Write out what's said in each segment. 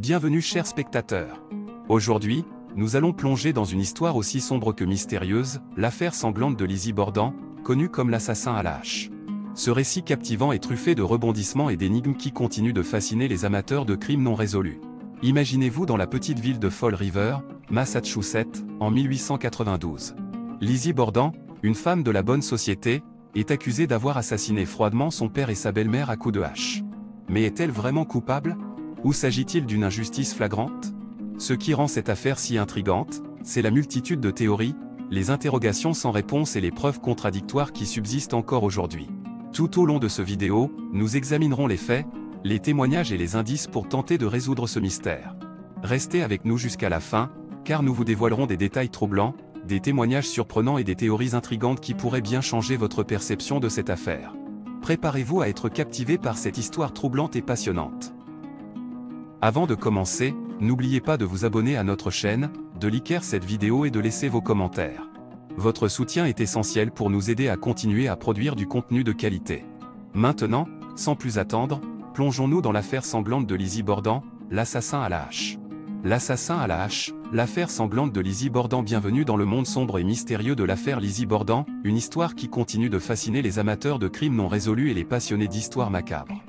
Bienvenue chers spectateurs. Aujourd'hui, nous allons plonger dans une histoire aussi sombre que mystérieuse, l'affaire sanglante de Lizzie Borden, connue comme l'assassin à la hache. Ce récit captivant est truffé de rebondissements et d'énigmes qui continuent de fasciner les amateurs de crimes non résolus. Imaginez-vous dans la petite ville de Fall River, Massachusetts, en 1892. Lizzie Borden, une femme de la bonne société, est accusée d'avoir assassiné froidement son père et sa belle-mère à coups de hache. Mais est-elle vraiment coupable? Ou s'agit-il d'une injustice flagrante? Ce qui rend cette affaire si intrigante, c'est la multitude de théories, les interrogations sans réponse et les preuves contradictoires qui subsistent encore aujourd'hui. Tout au long de ce vidéo, nous examinerons les faits, les témoignages et les indices pour tenter de résoudre ce mystère. Restez avec nous jusqu'à la fin, car nous vous dévoilerons des détails troublants, des témoignages surprenants et des théories intrigantes qui pourraient bien changer votre perception de cette affaire. Préparez-vous à être captivé par cette histoire troublante et passionnante. Avant de commencer, n'oubliez pas de vous abonner à notre chaîne, de liker cette vidéo et de laisser vos commentaires. Votre soutien est essentiel pour nous aider à continuer à produire du contenu de qualité. Maintenant, sans plus attendre, plongeons-nous dans l'affaire sanglante de Lizzie Borden, l'assassin à la hache. L'assassin à la hache, l'affaire sanglante de Lizzie Borden. Bienvenue dans le monde sombre et mystérieux de l'affaire Lizzie Borden, une histoire qui continue de fasciner les amateurs de crimes non résolus et les passionnés d'histoires macabres.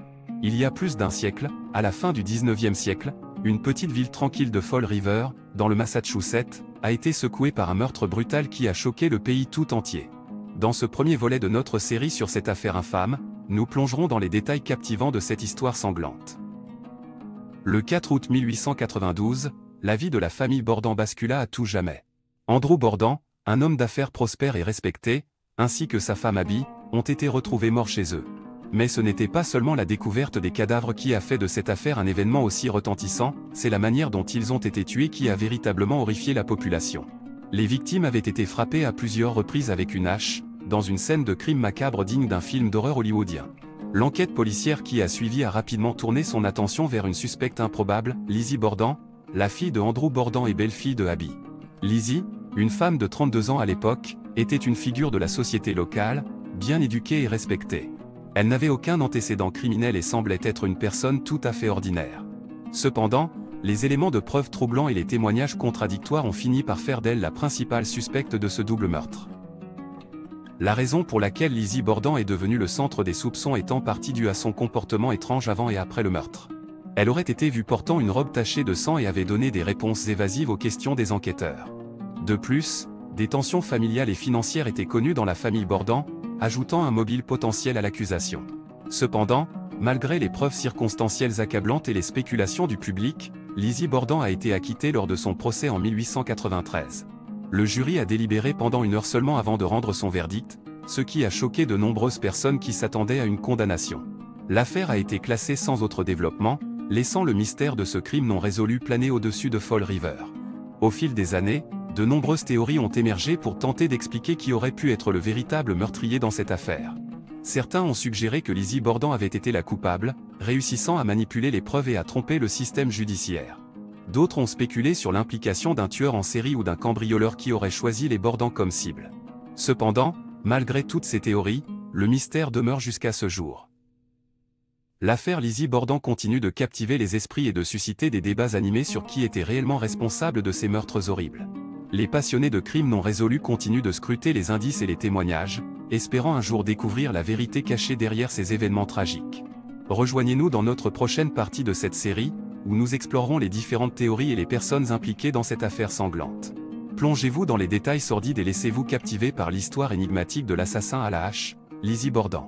Il y a plus d'un siècle, à la fin du 19e siècle, une petite ville tranquille de Fall River, dans le Massachusetts, a été secouée par un meurtre brutal qui a choqué le pays tout entier. Dans ce premier volet de notre série sur cette affaire infâme, nous plongerons dans les détails captivants de cette histoire sanglante. Le 4 août 1892, la vie de la famille Borden bascula à tout jamais. Andrew Borden, un homme d'affaires prospère et respecté, ainsi que sa femme Abby, ont été retrouvés morts chez eux. Mais ce n'était pas seulement la découverte des cadavres qui a fait de cette affaire un événement aussi retentissant, c'est la manière dont ils ont été tués qui a véritablement horrifié la population. Les victimes avaient été frappées à plusieurs reprises avec une hache, dans une scène de crime macabre digne d'un film d'horreur hollywoodien. L'enquête policière qui a suivi a rapidement tourné son attention vers une suspecte improbable, Lizzie Borden, la fille de Andrew Borden et belle-fille de Abby. Lizzie, une femme de 32 ans à l'époque, était une figure de la société locale, bien éduquée et respectée. Elle n'avait aucun antécédent criminel et semblait être une personne tout à fait ordinaire. Cependant, les éléments de preuve troublants et les témoignages contradictoires ont fini par faire d'elle la principale suspecte de ce double meurtre. La raison pour laquelle Lizzie Borden est devenue le centre des soupçons est en partie due à son comportement étrange avant et après le meurtre. Elle aurait été vue portant une robe tachée de sang et avait donné des réponses évasives aux questions des enquêteurs. De plus, des tensions familiales et financières étaient connues dans la famille Borden, ajoutant un mobile potentiel à l'accusation. Cependant, malgré les preuves circonstancielles accablantes et les spéculations du public, Lizzie Borden a été acquittée lors de son procès en 1893. Le jury a délibéré pendant une heure seulement avant de rendre son verdict, ce qui a choqué de nombreuses personnes qui s'attendaient à une condamnation. L'affaire a été classée sans autre développement, laissant le mystère de ce crime non résolu planer au-dessus de Fall River. Au fil des années, de nombreuses théories ont émergé pour tenter d'expliquer qui aurait pu être le véritable meurtrier dans cette affaire. Certains ont suggéré que Lizzie Borden avait été la coupable, réussissant à manipuler les preuves et à tromper le système judiciaire. D'autres ont spéculé sur l'implication d'un tueur en série ou d'un cambrioleur qui aurait choisi les Borden comme cible. Cependant, malgré toutes ces théories, le mystère demeure jusqu'à ce jour. L'affaire Lizzie Borden continue de captiver les esprits et de susciter des débats animés sur qui était réellement responsable de ces meurtres horribles. Les passionnés de crimes non résolus continuent de scruter les indices et les témoignages, espérant un jour découvrir la vérité cachée derrière ces événements tragiques. Rejoignez-nous dans notre prochaine partie de cette série, où nous explorerons les différentes théories et les personnes impliquées dans cette affaire sanglante. Plongez-vous dans les détails sordides et laissez-vous captiver par l'histoire énigmatique de l'assassin à la hache, Lizzie Borden.